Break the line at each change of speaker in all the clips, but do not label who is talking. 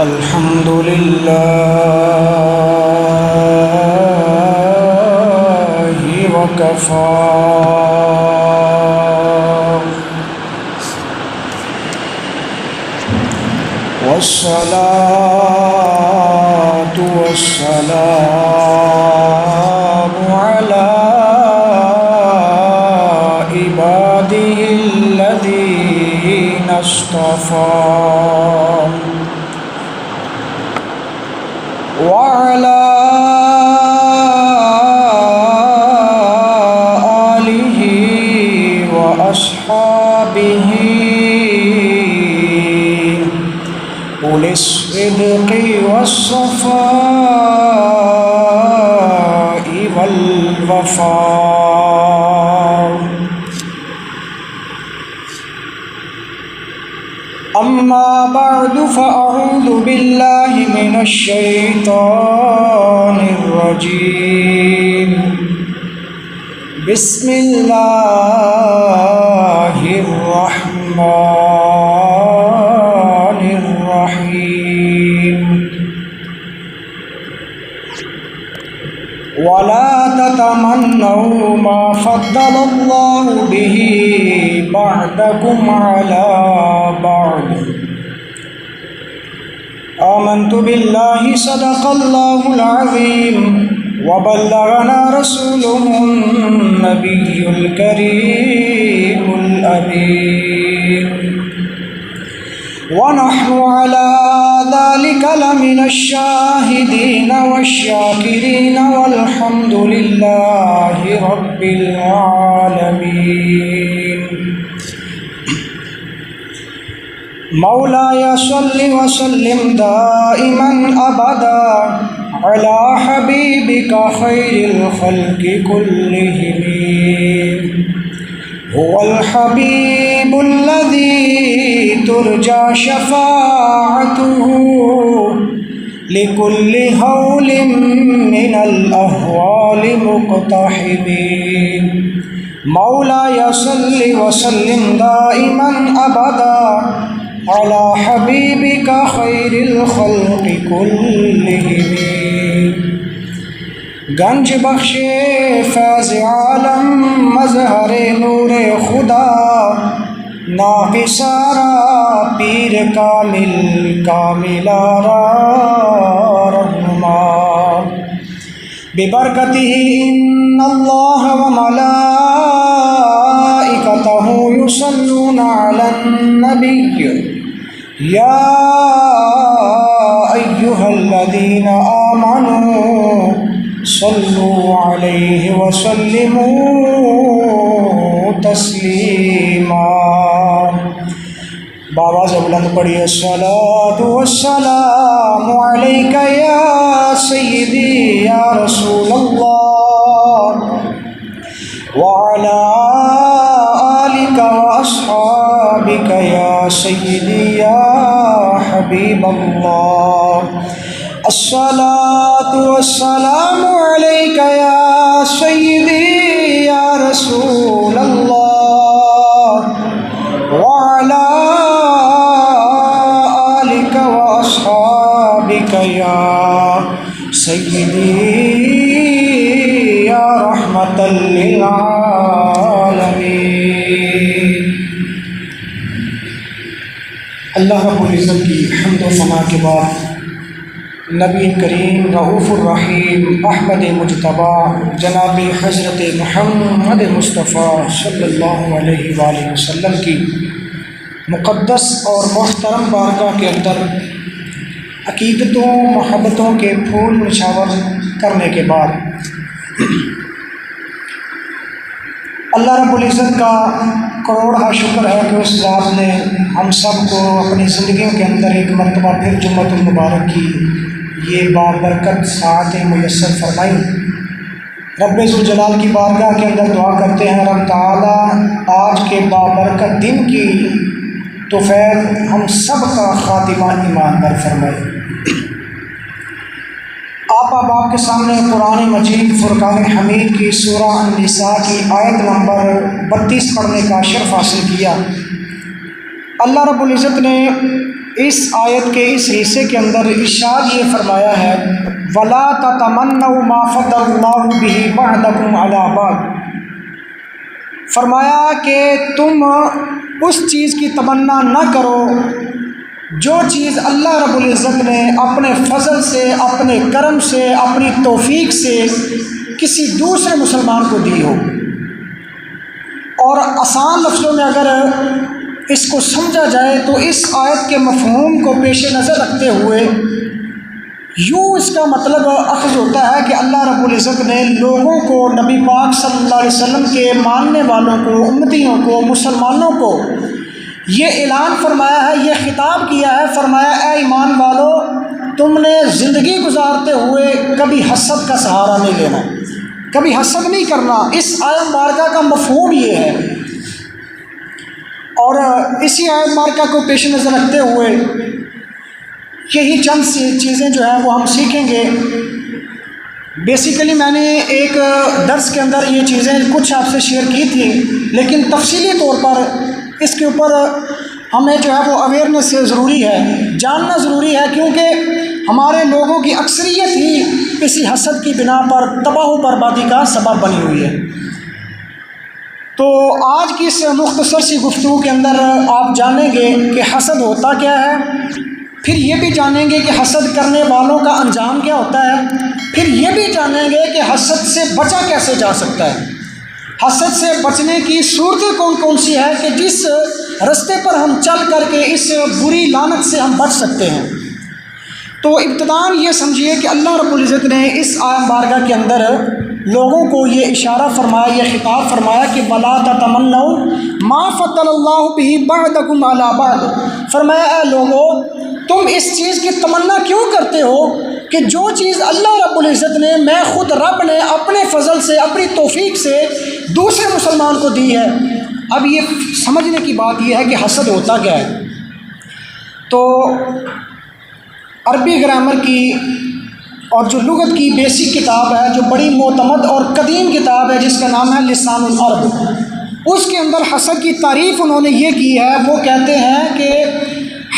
الحمد لله وكفى والصلاة والسلام على عباده الذين اصطفى وعلى آله وأصحابه أولي الصدق والصفاء والوفاء. أما بعد فأعوذ بالله من الشيطان الرجيم. بسم الله الرحمن الرحيم. ولا تتمنوا ما فضل الله به بعضكم على بعض. آمنت بالله صدق الله العظيم وبلغنا رسوله النبي الكريم الأمين ونحن على ذلك لمن الشاهدين والشاكرين والحمد لله رب العالمين. مولاي صل وسلم دائما أبدا على حبيبك خير الخلق كلهم. هو الحبيب الذي ترجى شفاعته لكل هول من الأهوال مقتحم. مولاي صل وسلم دائما أبدا على حبيبك خير الخلق كلهم. گنج بخش فیض عالم مظہر نور خدا ناقصارا پیر کامل کاملارا رہنما. ببرکتہ ان اللہ وملائکتہ یصلون علی النبی یا ایہا الذین آمنوا صلوا علیہ وسلموا تسلیما. بآواز بلند پڑھیے الصلاۃ والسلام علیک یا سیدی یا رسول اللہ وعلی آلک واصحابک یا سیدی یا حبیب اللہ. الصلاۃ والسلام علیک یا سیدی یا رسول اللہ وعلی آلک واصحابک یا سیدی یا رحمۃ للعالمین. اللہ رب العزت کی حمد و ثنا کے بعد نبی کریم رؤوف الرحیم احمد مجتبی جناب حضرت محمد مصطفیٰ صلی اللہ علیہ وآلہ وسلم کی مقدس اور محترم بارگاہ کے اندر عقیدتوں محبتوں کے پھول نچھاور کرنے کے بعد اللہ رب العزت کا کروڑا شکر ہے کہ اس ذات نے ہم سب کو اپنی زندگیوں کے اندر ایک مرتبہ پھر جمعۃ المبارک کی یہ بابرکت ساعتیں میسر فرمائی. رب ذوالجلال کی بارگاہ کے اندر دعا کرتے ہیں رب تعالیٰ آج کے بابرکت دن کی توفیق ہم سب کا خاتمہ ایمان پر فرمائے. آپ احباب کے سامنے قرآن مجید فرقان حمید کی سورہ النساء کی آیت نمبر 32 پڑھنے کا شرف حاصل کیا. اللہ رب العزت نے اس آیت کے اس حصے کے اندر ارشاد یہ فرمایا ہے وَلَا تَتَمَنَّوْا مَا فَضَّلَ اللَّهُ بِهِ بَعْضَكُمْ عَلَىٰ بَعْضٍ، فرمایا کہ تم اس چیز کی تمنا نہ کرو جو چیز اللہ رب العزت نے اپنے فضل سے، اپنے کرم سے، اپنی توفیق سے کسی دوسرے مسلمان کو دی ہو۔ اور آسان لفظوں میں اگر اس کو سمجھا جائے تو اس آیت کے مفہوم کو پیش نظر رکھتے ہوئے یوں اس کا مطلب اخذ ہوتا ہے کہ اللہ رب العزت نے لوگوں کو، نبی پاک صلی اللہ علیہ وسلم کے ماننے والوں کو، امتیوں کو، مسلمانوں کو یہ اعلان فرمایا ہے، یہ خطاب کیا ہے، فرمایا اے ایمان والو، تم نے زندگی گزارتے ہوئے کبھی حسد کا سہارا نہیں لینا، کبھی حسد نہیں کرنا۔ اس آیت مبارکہ کا مفہوم یہ ہے، اور اسی آیت مبارکہ کو پیش نظر رکھتے ہوئے یہی چند سی چیزیں جو ہیں وہ ہم سیکھیں گے۔ بیسیکلی میں نے ایک درس کے اندر یہ چیزیں کچھ آپ سے شیئر کی تھی، لیکن تفصیلی طور پر اس کے اوپر ہمیں جو ہے وہ اویئرنیس ضروری ہے، جاننا ضروری ہے، کیونکہ ہمارے لوگوں کی اکثریت ہی اسی حسد کی بنا پر تباہ و بربادی کا سبب بنی ہوئی ہے۔ تو آج کی اس مختصر سی گفتگو کے اندر آپ جانیں گے کہ حسد ہوتا کیا ہے، پھر یہ بھی جانیں گے کہ حسد کرنے والوں کا انجام کیا ہوتا ہے، پھر یہ بھی جانیں گے کہ حسد سے بچا کیسے جا سکتا ہے، حسد سے بچنے کی صورتیں کون کون سی ہے کہ جس رستے پر ہم چل کر کے اس بری لعنت سے ہم بچ سکتے ہیں۔ تو ابتداً یہ سمجھیے کہ اللہ رب العزت نے اس آیت مبارکہ کے اندر لوگوں کو یہ اشارہ فرمایا، یہ خطاب فرمایا کہ وَلَا تَتَمَنَّوْا مَا فَضَّلَ اللَّهُ بِهِ بَعْضَكُمْ عَلَىٰ بَعْضٍ، فرمایا اے لوگو، تم اس چیز کی تمنا کیوں کرتے ہو کہ جو چیز اللہ رب العزت نے، میں خود رب نے اپنے فضل سے، اپنی توفیق سے دوسرے مسلمان کو دی ہے۔ اب یہ سمجھنے کی بات یہ ہے کہ حسد ہوتا کیا ہے۔ تو عربی گرامر کی اور جو لغت کی بیسک کتاب ہے، جو بڑی معتمد اور قدیم کتاب ہے جس کا نام ہے لسان العرب، اس کے اندر حسد کی تعریف انہوں نے یہ کی ہے، وہ کہتے ہیں کہ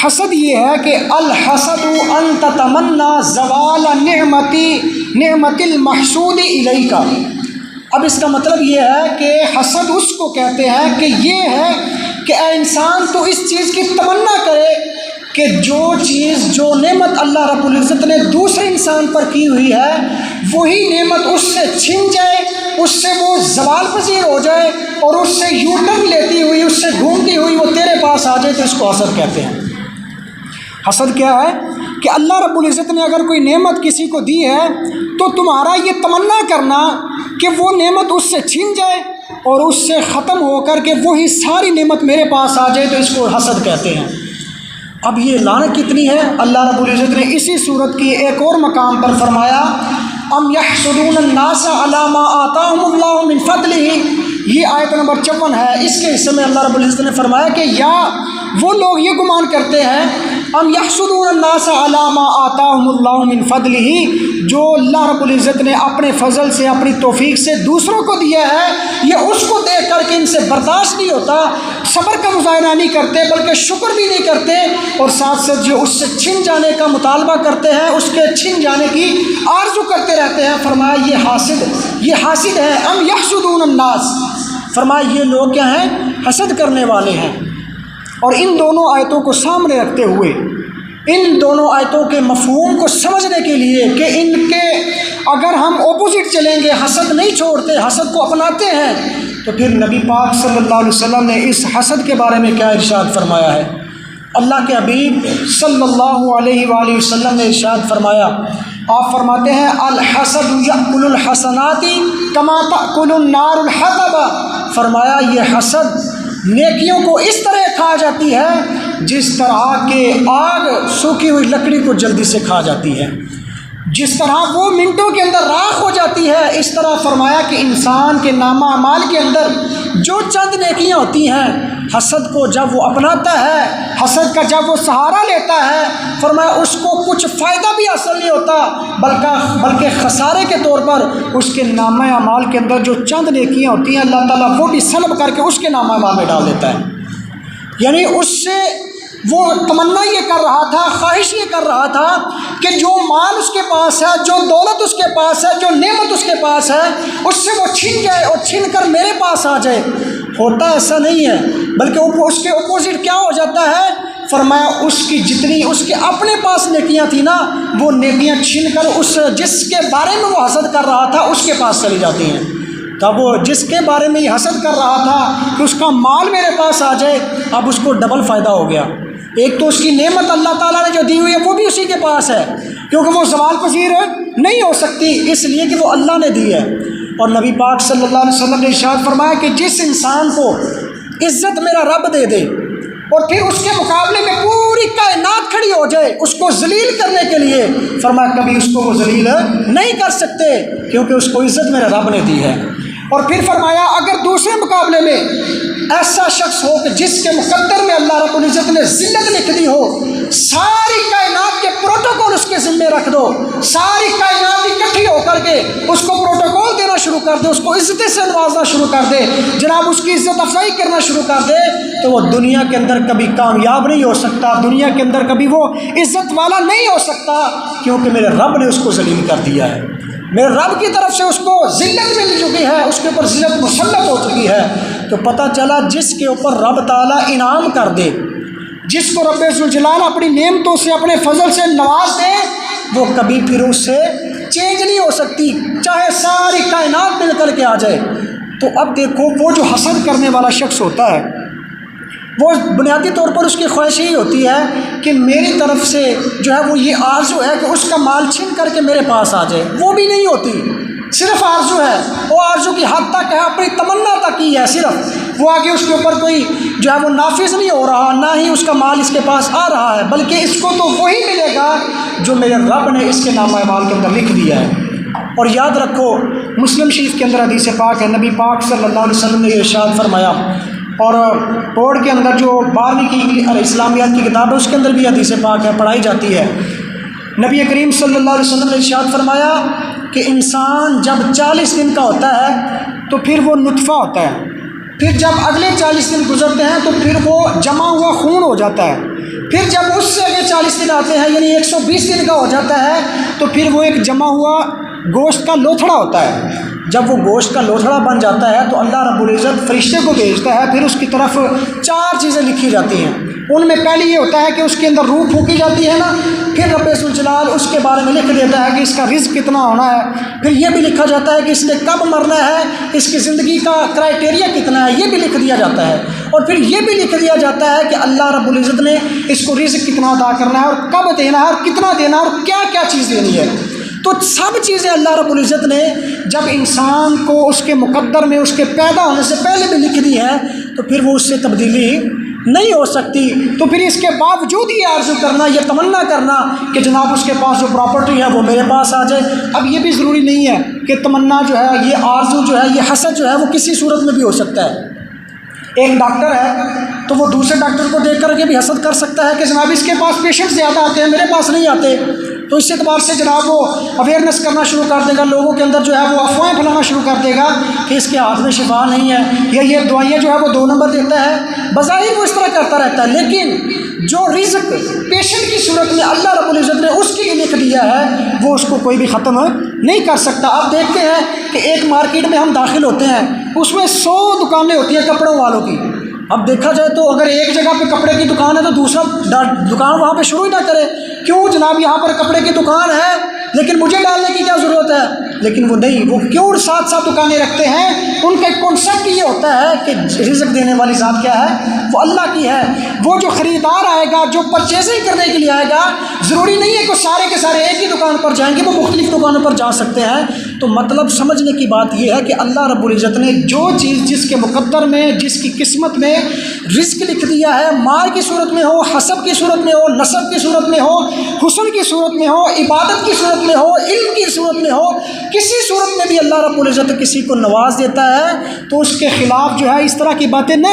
حسد یہ ہے کہ الحسد ان تتمنا زوال نعمت المحسود الیک۔ اب اس کا مطلب یہ ہے کہ حسد اس کو کہتے ہیں کہ یہ ہے کہ اے انسان تو اس چیز کی تمنا کرے کہ جو چیز، جو نعمت اللہ رب العزت نے دوسرے انسان پر کی ہوئی ہے، وہی نعمت اس سے چھن جائے، اس سے وہ زوال پذیر ہو جائے، اور اس سے یو ٹرن لیتی ہوئی، اس سے ڈھونڈتی ہوئی وہ تیرے پاس آ جائے، تو اس کو حسد کہتے ہیں۔ حسد کیا ہے کہ اللہ رب العزت نے اگر کوئی نعمت کسی کو دی ہے تو تمہارا یہ تمنا کرنا کہ وہ نعمت اس سے چھن جائے اور اس سے ختم ہو کر کے وہی ساری نعمت میرے پاس آ جائے، تو اس کو حسد کہتے ہیں۔ اب یہ لعنت کتنی ہے، اللہ رب العزت نے اسی صورت کی ایک اور مقام پر فرمایا ام یحسدون الناس علی ما آتاہم اللہ من فضلہ، یہ آیت نمبر 54 ہے۔ اس کے حصے میں اللہ رب العزت نے فرمایا کہ یا وہ لوگ یہ گمان کرتے ہیں ام یحسدون الناس علی ما آتاہم اللہ من فضلہ، جو اللہ رب العزت نے اپنے فضل سے، اپنی توفیق سے دوسروں کو دیا ہے، یہ اس کو دیکھ کر کے ان سے برداشت نہیں ہوتا، صبر کا مظاہرہ نہیں کرتے، بلکہ شکر بھی نہیں کرتے، اور ساتھ ساتھ جو اس سے چھن جانے کا مطالبہ کرتے ہیں، اس کے چھن جانے کی آرزو کرتے رہتے ہیں۔ فرمایا یہ حاسد ہے۔ ام یحسدون الناس، فرمایا یہ لوگ کیا ہیں، حسد کرنے والے ہیں۔ اور ان دونوں آیتوں کو سامنے رکھتے ہوئے، ان دونوں آیتوں کے مفہوم کو سمجھنے کے لیے کہ ان کے اگر ہم اپوزٹ چلیں گے، حسد نہیں چھوڑتے، حسد کو اپناتے ہیں، تو پھر نبی پاک صلی اللہ علیہ وسلم نے اس حسد کے بارے میں کیا ارشاد فرمایا ہے۔ اللہ کے حبیب صلی اللہ علیہ وآلہ وسلم نے ارشاد فرمایا، آپ فرماتے ہیں الحسد یأکل الحسنات کما تأکل النار الحطب، فرمایا یہ حسد نیکیوں کو اس طرح کھا جاتی ہے جس طرح کہ آگ سوکھی ہوئی لکڑی کو جلدی سے کھا جاتی ہے، جس طرح وہ منٹوں کے اندر راکھ ہو جاتی ہے، اس طرح فرمایا کہ انسان کے نامہ اعمال کے اندر جو چند نیکیاں ہوتی ہیں، حسد کو جب وہ اپناتا ہے، حسد کا جب وہ سہارا لیتا ہے، فرمایا اس کو کچھ فائدہ بھی حاصل نہیں ہوتا، بلکہ خسارے کے طور پر اس کے نامہ اعمال کے اندر جو چند نیکیاں ہوتی ہیں، اللہ تعالیٰ وہ بھی سلب کر کے اس کے نامہ اعمال میں ڈال دیتا ہے۔ یعنی اس سے وہ تمنا یہ کر رہا تھا، خواہش یہ کر رہا تھا کہ جو مال اس کے پاس ہے، جو دولت اس کے پاس ہے، جو نعمت اس کے پاس ہے، اس سے وہ چھن جائے اور چھن کر میرے پاس آ جائے۔ ہوتا ایسا نہیں ہے، بلکہ اس کے اپوزٹ کیا ہو جاتا ہے؟ فرمایا اس کی جتنی اس کے اپنے پاس نیکیاں تھیں نا، وہ نیکیاں چھن کر اس جس کے بارے میں وہ حسد کر رہا تھا اس کے پاس چلی جاتی ہیں۔ تب وہ جس کے بارے میں یہ حسد کر رہا تھا کہ اس کا مال میرے پاس آ جائے، اب اس کو ڈبل فائدہ ہو گیا۔ ایک تو اس کی نعمت اللہ تعالیٰ نے جو دی ہوئی ہے وہ بھی اسی کے پاس ہے، کیونکہ وہ زوال پذیر نہیں ہو سکتی، اس لیے کہ وہ اللہ نے دی ہے۔ اور نبی پاک صلی اللہ علیہ وسلم نے ارشاد فرمایا کہ جس انسان کو عزت میرا رب دے دے اور پھر اس کے مقابلے میں پوری کائنات کھڑی ہو جائے اس کو ذلیل کرنے کے لیے، فرمایا کبھی اس کو وہ ذلیل نہیں کر سکتے، کیونکہ اس کو عزت میرے رب نے دی ہے۔ اور پھر فرمایا اگر دوسرے مقابلے میں ایسا شخص ہو کہ جس کے مقدر میں اللہ رب العزت نے ذلت لکھ دی ہو، ساری کائنات کے پروٹوکول اس کے ذمے رکھ دو، ساری کائنات اکٹھی ہو کر کے اس کو پروٹوکول دینا شروع کر دے، اس کو عزت سے نوازنا شروع کر دے، جناب اس کی عزت افزائی کرنا شروع کر دے، تو وہ دنیا کے اندر کبھی کامیاب نہیں ہو سکتا، دنیا کے اندر کبھی وہ عزت والا نہیں ہو سکتا، کیونکہ میرے رب نے اس کو ذلیل کر دیا ہے۔ میرے رب کی طرف سے اس کو ذلت مل چکی ہے، اس کے اوپر ذلت مسلط ہو چکی ہے۔ تو پتہ چلا جس کے اوپر رب تعالیٰ انعام کر دے، جس کو رب ذوالجلال اپنی نعمتوں سے اپنے فضل سے نواز دے، وہ کبھی پھر اس سے چینج نہیں ہو سکتی، چاہے ساری کائنات مل کر کے آ جائے۔ تو اب دیکھو وہ جو حسد کرنے والا شخص ہوتا ہے، وہ بنیادی طور پر اس کی خواہش یہی ہوتی ہے کہ میری طرف سے جو ہے وہ یہ آرزو ہے کہ اس کا مال چھن کر کے میرے پاس آ جائے۔ وہ بھی نہیں ہوتی، صرف آرزو ہے، وہ آرزو کی حد تک ہے، اپنی تمنا تک ہی ہے، صرف وہ آگے اس کے اوپر کوئی جو ہے وہ نافذ نہیں ہو رہا، نہ ہی اس کا مال اس کے پاس آ رہا ہے، بلکہ اس کو تو وہی ملے گا جو میرے رب نے اس کے نامہ اعمال کے اندر لکھ دیا ہے۔ اور یاد رکھو مسلم شریف کے اندر حدیث پاک ہے، نبی پاک صلی اللہ علیہ وسلم نے یہ ارشاد فرمایا، اور بورڈ کے اندر جو 12ویں کی اسلامیات کی کتاب ہے اس کے اندر بھی حدیث پاک ہے، پڑھائی جاتی ہے۔ نبی کریم صلی اللہ علیہ وسلم نے ارشاد فرمایا کہ انسان جب 40 دن کا ہوتا ہے تو پھر وہ نطفہ ہوتا ہے، پھر جب اگلے 40 دن گزرتے ہیں تو پھر وہ جمع ہوا خون ہو جاتا ہے، پھر جب اس سے اگلے 40 دن آتے ہیں یعنی 120 دن کا ہو جاتا ہے تو پھر وہ ایک جمع ہوا گوشت کا لوتھڑا ہوتا ہے۔ جب وہ گوشت کا لوتھڑا بن جاتا ہے تو اللہ رب العزت فرشتے کو بھیجتا ہے، پھر اس کی طرف 4 چیزیں لکھی جاتی ہیں۔ ان میں پہلی یہ ہوتا ہے کہ اس کے اندر روح پھونکی جاتی ہے نا، پھر رب ذوالجلال اس کے بارے میں لکھ دیتا ہے کہ اس کا رزق کتنا ہونا ہے، پھر یہ بھی لکھا جاتا ہے کہ اس نے کب مرنا ہے، اس کی زندگی کا کرائٹیریا کتنا ہے، یہ بھی لکھ دیا جاتا ہے، اور پھر یہ بھی لکھ دیا جاتا ہے کہ اللہ رب العزت نے اس کو رزق کتنا ادا کرنا ہے اور کب دینا ہے اور کتنا دینا ہے اور کیا کیا چیز دینی ہے۔ تو سب چیزیں اللہ رب العزت نے جب انسان کو اس کے مقدر میں اس کے پیدا ہونے سے پہلے بھی لکھ دی ہے تو پھر وہ اس سے تبدیلی نہیں ہو سکتی۔ تو پھر اس کے باوجود یہ آرزو کرنا، یہ تمنا کرنا کہ جناب اس کے پاس جو پراپرٹی ہے وہ میرے پاس آ جائے، اب یہ بھی ضروری نہیں ہے کہ تمنا جو ہے، یہ آرزو جو ہے، یہ حسد جو ہے وہ کسی صورت میں بھی ہو سکتا ہے۔ ایک ڈاکٹر ہے تو وہ دوسرے ڈاکٹر کو دیکھ کر کے بھی حسد کر سکتا ہے کہ جناب اس کے پاس پیشنٹ زیادہ آتے ہیں، میرے پاس نہیں آتے، تو اس اعتبار سے جناب وہ اویئرنیس کرنا شروع کر دے گا، لوگوں کے اندر جو ہے وہ افواہیں پھیلانا شروع کر دے گا کہ اس کے ہاتھ میں شفا نہیں ہے، یا یہ دوائیاں جو ہے وہ 2 نمبر دیتا ہے، بظاہر وہ اس طرح کرتا رہتا ہے، لیکن جو رزق پیشنٹ کی صورت میں اللہ رب العزت نے اس کے لیے لکھ دیا ہے وہ اس کو کوئی بھی ختم نہیں کر سکتا۔ آپ دیکھتے ہیں کہ ایک مارکیٹ میں ہم داخل ہوتے ہیں، اس میں 100 دکانیں ہوتی ہیں کپڑوں والوں کی۔ اب دیکھا جائے تو اگر ایک جگہ پہ کپڑے کی دکان ہے تو دوسرا دکان وہاں پہ شروع ہی نہ کرے، کیوں جناب یہاں پر کپڑے کی دکان ہے لیکن مجھے ڈالنے کی کیا ضرورت ہے؟ لیکن وہ نہیں، وہ کیوں 7 دکانیں رکھتے ہیں؟ ان کا ایک کانسیپٹ یہ ہوتا ہے کہ رزق دینے والی ذات کیا ہے؟ وہ اللہ کی ہے۔ وہ جو خریدار آئے گا، جو پرچیزنگ کرنے کے لیے آئے گا، ضروری نہیں ہے کہ سارے کے سارے ایک ہی دکان پر جائیں گے، وہ مختلف دکانوں پر جا سکتے ہیں۔ تو مطلب سمجھنے کی بات یہ ہے کہ اللہ رب العزت نے جو چیز جس کے مقدر میں، جس کی قسمت میں رزق لکھ دیا ہے، مال کی صورت میں ہو، حسب کی صورت میں ہو، نسب کی صورت میں ہو، حسن کی صورت میں ہو، عبادت کی صورت میں ہو، علم کی صورت میں ہو، کسی صورت میں بھی اللہ رب العزت کسی کو نواز دیتا ہے تو اس کے خلاف جو ہے اس طرح کی باتیں نہ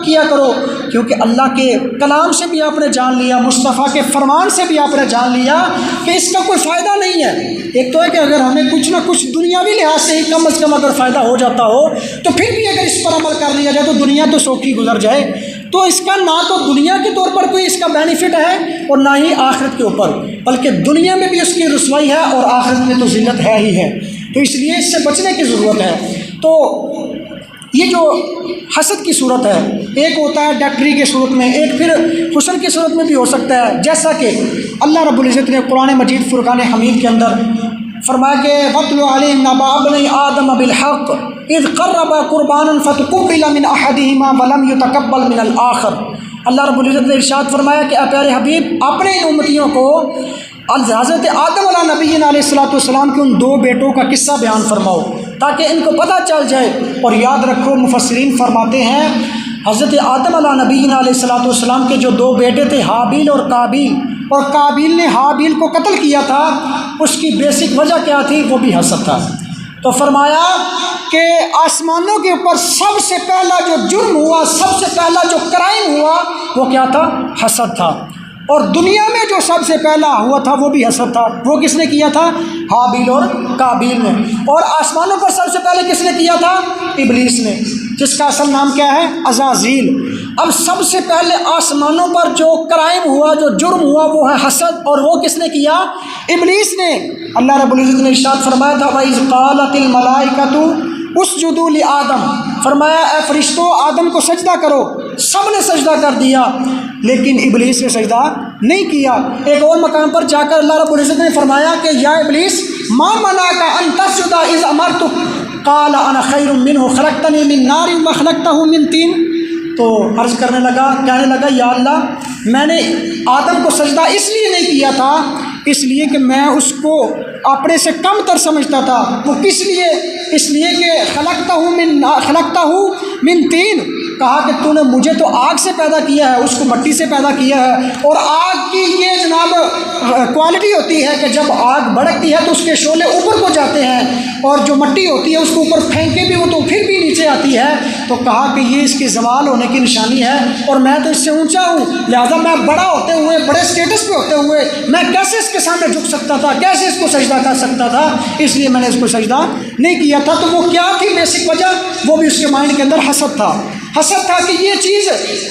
کیا کرو، کیونکہ اللہ کے کلام سے بھی آپ نے جان لیا، مصطفیٰ کے فرمان سے بھی آپ نے جان لیا کہ اس کا کوئی فائدہ نہیں ہے۔ ایک تو ہے کہ اگر ہمیں کچھ نہ کچھ دنیاوی لحاظ سے ہی کم از کم اگر فائدہ ہو جاتا ہو تو پھر بھی اگر اس پر عمل کر لیا جائے تو دنیا تو سوکھی گزر جائے، تو اس کا نہ تو دنیا کے طور پر کوئی اس کا بینیفٹ ہے اور نہ ہی آخرت کے اوپر، بلکہ دنیا میں بھی اس کی رسوائی ہے اور آخرت میں تو ذلت ہے ہی ہے۔ تو اس لیے اس سے بچنے کی ضرورت ہے۔ تو یہ جو حسد کی صورت ہے، ایک ہوتا ہے ڈاکٹری کی صورت میں، ایک پھر حسن کی صورت میں بھی ہو سکتا ہے، جیسا کہ اللہ رب العزت نے قرآن مجید فرقان حمید کے اندر فرمایا کہ وَاتْلُ عَلَيْهِمْ نَبَأَ ابْنَيْ آدَمَ بِالْحَقِّ اِذْ قَرَّبَا قُرْبَانًا فَتُقُبِّلَ مِنْ أَحَدِهِمَا وَلَمْ يُتَقَبَّلْ مِنَ الْآخَرِ۔ اللہ رب العزت نے ارشاد فرمایا کہ اے پیارے حبیب اپنے ان امتیوں کو حضرت آدم علیہ نبی علیہ السلام کے ان دو بیٹوں کا قصہ بیان فرماؤ تاکہ ان کو پتہ چل جائے۔ اور یاد رکھو مفسرین فرماتے ہیں حضرت آدم علیہ نبی علیہ السلام کے جو دو بیٹے تھے حابیل اور قابیل، اور قابیل نے حابیل کو قتل کیا تھا، اس کی بیسک وجہ کیا تھی؟ وہ بھی حسد تھا۔ تو فرمایا کہ آسمانوں کے اوپر سب سے پہلا جو جرم ہوا، سب سے پہلا جو کرائم ہوا وہ کیا تھا؟ حسد تھا۔ اور دنیا میں جو سب سے پہلا ہوا تھا وہ بھی حسد تھا۔ وہ کس نے کیا تھا؟ حابیل اور قابیل نے۔ اور آسمانوں پر سب سے پہلے کس نے کیا تھا؟ ابلیس نے، جس کا اصل نام کیا ہے؟ عزازیل۔ اب سب سے پہلے آسمانوں پر جو کرائم ہوا، جو جرم ہوا وہ ہے حسد، اور وہ کس نے کیا؟ ابلیس نے۔ اللہ رب العزت نے ارشاد فرمایا تھا وَإِذْ قَالَتِ الْمَلَائِكَةُ اسجدوا لآدم، فرمایا اے فرشتوں آدم کو سجدہ کرو، سب نے سجدہ کر دیا لیکن ابلیس نے سجدہ نہیں کیا۔ ایک اور مقام پر جا کر اللہ رب العزت نے فرمایا کہ یا ابلیس ما منعک ان تسجد اذ امرتک قال انا خیر منہ خلقتنی من نار وخلقتہ من طین۔ تو عرض کرنے لگا، کہنے لگا یا اللہ میں نے آدم کو سجدہ اس لیے نہیں کیا تھا، اس لیے کہ میں اس کو اپنے سے کم تر سمجھتا تھا۔ وہ کس لیے؟ اس لیے کہ خلقتہ من طین، کہا کہ تو نے مجھے تو آگ سے پیدا کیا ہے، اس کو مٹی سے پیدا کیا ہے، اور آگ کی یہ جناب کوالٹی ہوتی ہے کہ جب آگ بھڑکتی ہے تو اس کے شعلے اوپر کو جاتے ہیں، اور جو مٹی ہوتی ہے اس کو اوپر پھینکے بھی وہ تو پھر بھی نیچے آتی ہے۔ تو کہا کہ یہ اس کے زوال ہونے کی نشانی ہے، اور میں تو اس سے اونچا ہوں، لہذا میں بڑا ہوتے ہوئے، بڑے اسٹیٹس پہ ہوتے ہوئے میں کیسے اس کے سامنے جھک سکتا تھا، کیسے اس کو سجدہ کر سکتا تھا، اس لیے میں نے اس کو سجدہ نہیں کیا تھا۔ تو وہ کیا تھی بیسک وجہ؟ وہ بھی اس کے مائنڈ کے اندر حسد تھا۔ حسد تھا کہ یہ چیز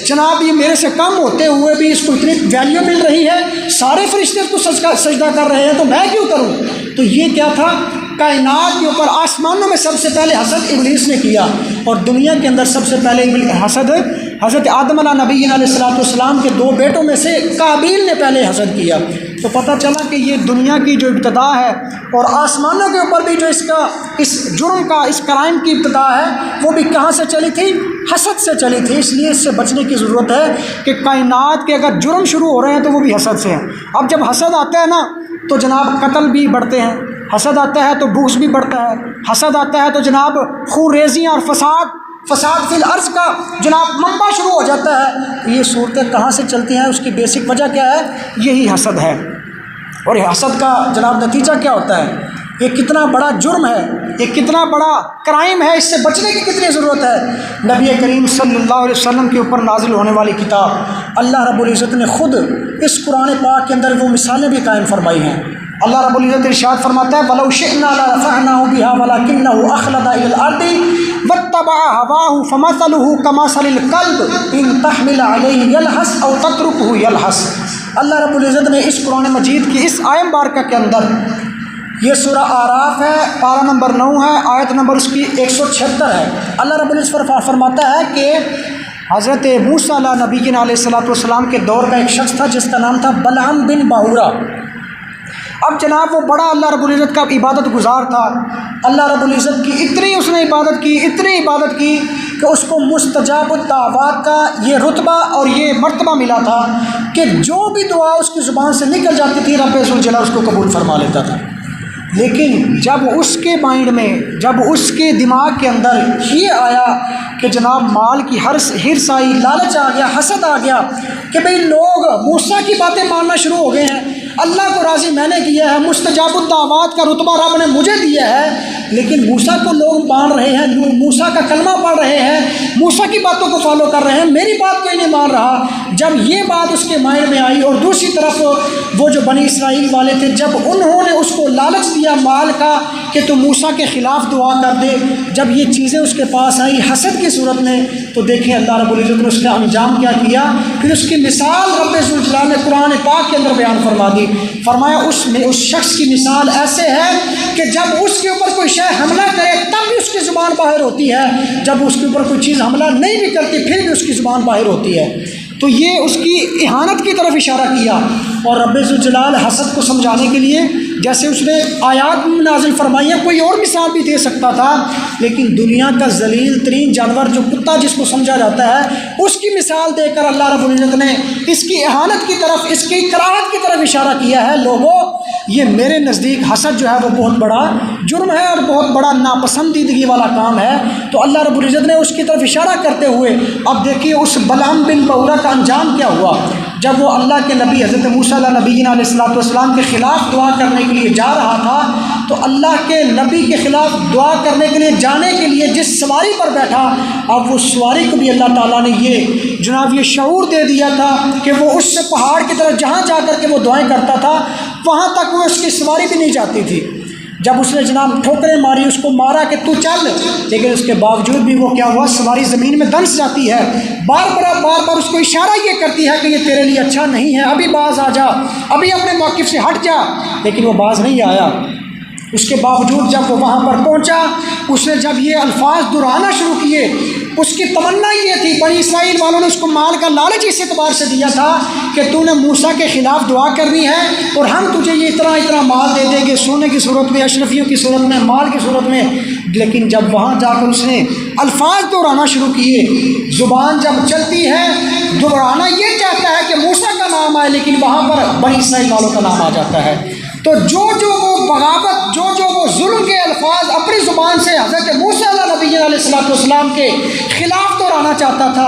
جناب یہ میرے سے کم ہوتے ہوئے بھی اس کو اتنی ویلیو مل رہی ہے، سارے فرشتے اس کو سجدہ کر رہے ہیں تو میں کیوں کروں؟ تو یہ کیا تھا؟ کائنات کے اوپر آسمانوں میں سب سے پہلے حسد ابلیس نے کیا، اور دنیا کے اندر سب سے پہلے حسد حضرت آدم علیہ نبی علیہ السلام کے دو بیٹوں میں سے قابیل نے پہلے حسد کیا۔ تو پتہ چلا کہ یہ دنیا کی جو ابتدا ہے، اور آسمانوں کے اوپر بھی جو اس جرم کا، اس کرائم کی ابتدا ہے، وہ بھی کہاں سے چلی تھی؟ حسد سے چلی تھی۔ اس لیے اس سے بچنے کی ضرورت ہے کہ کائنات کے اگر جرم شروع ہو رہے ہیں تو وہ بھی حسد سے ہیں۔ اب جب حسد آتا ہے نا تو جناب قتل بھی بڑھتے ہیں، حسد آتا ہے تو بغض بھی بڑھتا ہے، حسد آتا ہے تو جناب خون ریزیاں اور فساد فی الارض کا جناب منبع شروع ہو جاتا ہے۔ یہ صورتیں کہاں سے چلتی ہیں؟ اس کی بیسک وجہ کیا ہے؟ یہی حسد ہے۔ اور یہ حسد کا جناب نتیجہ کیا ہوتا ہے؟ یہ کتنا بڑا جرم ہے، یہ کتنا بڑا کرائم ہے، اس سے بچنے کی کتنی ضرورت ہے۔ نبی کریم صلی اللہ علیہ وسلم کے اوپر نازل ہونے والی کتاب اللہ رب العزت نے خود اس قرآن پاک کے اندر وہ مثالیں بھی قائم فرمائی ہیں۔ اللہ رب العزت ارشاد فرماتا ہے وَلَوْ شِئْنَا لَرَفَعْنَاهُ بِهَا وَلَكِنَّهُ أَخْلَدَ إِلَى الْأَرْضِ وَاتَّبَعَ هَوَاهُ فَمَثَلُهُ كَمَثَلِ الْكَلْبِ إِن تَحْمِلْ عَلَيْهِ يَلْهَثْ أَوْ تَتْرُكْهُ يَلْهَثْ۔ اللہ رب العزت نے اس قرآن مجید کی اس آیت مبارکہ کے اندر، یہ سورہ اعراف ہے، پارہ نمبر 9 ہے، آیت نمبر اس کی 176 ہے۔ اللہ رب العزت فرماتا ہے کہ حضرت موسیٰ علیہ نبی علیہ السلام کے دور کا ایک شخص تھا جس کا نام تھا بلعام بن باورہ۔ اب جناب وہ بڑا اللہ رب العزت کا عبادت گزار تھا۔ اللہ رب العزت کی اتنی اس نے عبادت کی کہ اس کو مستجاب الدعوات کا یہ رتبہ اور یہ مرتبہ ملا تھا کہ جو بھی دعا اس کی زبان سے نکل جاتی تھی رب ذوالجلال اس کو قبول فرما لیتا تھا۔ لیکن جب اس کے مائنڈ میں، جب اس کے دماغ کے اندر یہ آیا کہ جناب مال کی حرص آئی، لالچ آ گیا، حسد آ گیا کہ بھئی لوگ موسیٰ کی باتیں ماننا شروع ہو گئے ہیں، اللہ کو راضی میں نے کیا ہے، مستجاب الدعوات کا رتبہ رب نے مجھے دیا ہے، لیکن موسیٰ کو لوگ مان رہے ہیں، موسیٰ کا کلمہ پڑھ رہے ہیں، موسیٰ کی باتوں کو فالو کر رہے ہیں، میری بات کوئی نہیں مان رہا۔ جب یہ بات اس کے مائنڈ میں آئی، اور دوسری طرف وہ جو بنی اسرائیل والے تھے، جب انہوں نے اس کو لالچ دیا مال کا کہ تو موسیٰ کے خلاف دعا کر دے، جب یہ چیزیں اس کے پاس آئی حسد کی صورت میں، تو دیکھیں اللہ رب العزت نے اس کا انجام کیا کیا۔ پھر اس کی مثال رب ذوالجلال نے قرآن پاک کے اندر بیان فرما دی، فرمایا اس شخص کی مثال ایسے ہے کہ جب اس کے اوپر کوئی شے حملہ کرے تب بھی اس کی زبان باہر ہوتی ہے، جب اس کے اوپر کوئی چیز حملہ نہیں بھی کرتی پھر بھی اس کی زبان باہر ہوتی ہے۔ تو یہ اس کی اہانت کی طرف اشارہ کیا، اور رب ذوالجلال حسد کو سمجھانے کے لیے جیسے اس نے آیات نازل فرمائی ہیں، کوئی اور مثال بھی دے سکتا تھا، لیکن دنیا کا ذلیل ترین جانور جو کتا جس کو سمجھا جاتا ہے، اس کی مثال دے کر اللہ رب العزت نے اس کی اہانت کی طرف، اس کی کراہت کی طرف اشارہ کیا ہے۔ لوگوں، یہ میرے نزدیک حسد جو ہے وہ بہت بڑا جرم ہے اور بہت بڑا ناپسندیدگی والا کام ہے۔ تو اللہ رب العزت نے اس کی طرف اشارہ کرتے ہوئے اب دیکھیے اس بلعام بن بورہ کا انجام کیا ہوا۔ جب وہ اللہ کے نبی حضرت موسیٰ علیہ نبینا علیہ الصلوۃ والسلام کے خلاف دعا کرنے کے لیے جا رہا تھا، تو اللہ کے نبی کے خلاف دعا کرنے کے لیے جانے کے لیے جس سواری پر بیٹھا، اب وہ سواری کو بھی اللہ تعالیٰ نے یہ شعور دے دیا تھا کہ وہ اس سے پہاڑ کی طرف جہاں جا کر کے وہ دعائیں کرتا تھا وہاں تک وہ اس کی سواری بھی نہیں جاتی تھی۔ جب اس نے جناب ٹھوکریں ماری، اس کو مارا کہ تو چل، لیکن اس کے باوجود بھی وہ کیا ہوا، سواری زمین میں دنس جاتی ہے، بار بار اس کو اشارہ یہ کرتی ہے کہ یہ تیرے لیے اچھا نہیں ہے، ابھی باز آ جا، ابھی اپنے موقف سے ہٹ جا، لیکن وہ باز نہیں آیا۔ اس کے باوجود جب وہ وہاں پر پہنچا، اس نے جب یہ الفاظ دہرانا شروع کیے، اس کی تمنا یہ تھی، بنی اسرائیل والوں نے اس کو مال کا لالچ اس اعتبار سے دیا تھا کہ تو نے موسیٰ کے خلاف دعا کرنی ہے اور ہم تجھے یہ اتنا مال دے دیں گے، سونے کی صورت میں، اشرفیوں کی صورت میں، مال کی صورت میں۔ لیکن جب وہاں جا کر اس نے الفاظ دہرانا شروع کیے، زبان جب چلتی ہے دہرانا یہ چاہتا ہے کہ موسیٰ کا نام آئے، لیکن وہاں پر بنی اسرائیل والوں کا نام آ جاتا ہے۔ تو جو وہ بغاوت، جو وہ ظلم کے الفاظ اپنی زبان سے حضرت موسیٰ علیہ نبی علیہ الصلوۃ والسلام کے خلاف دہرانا چاہتا تھا،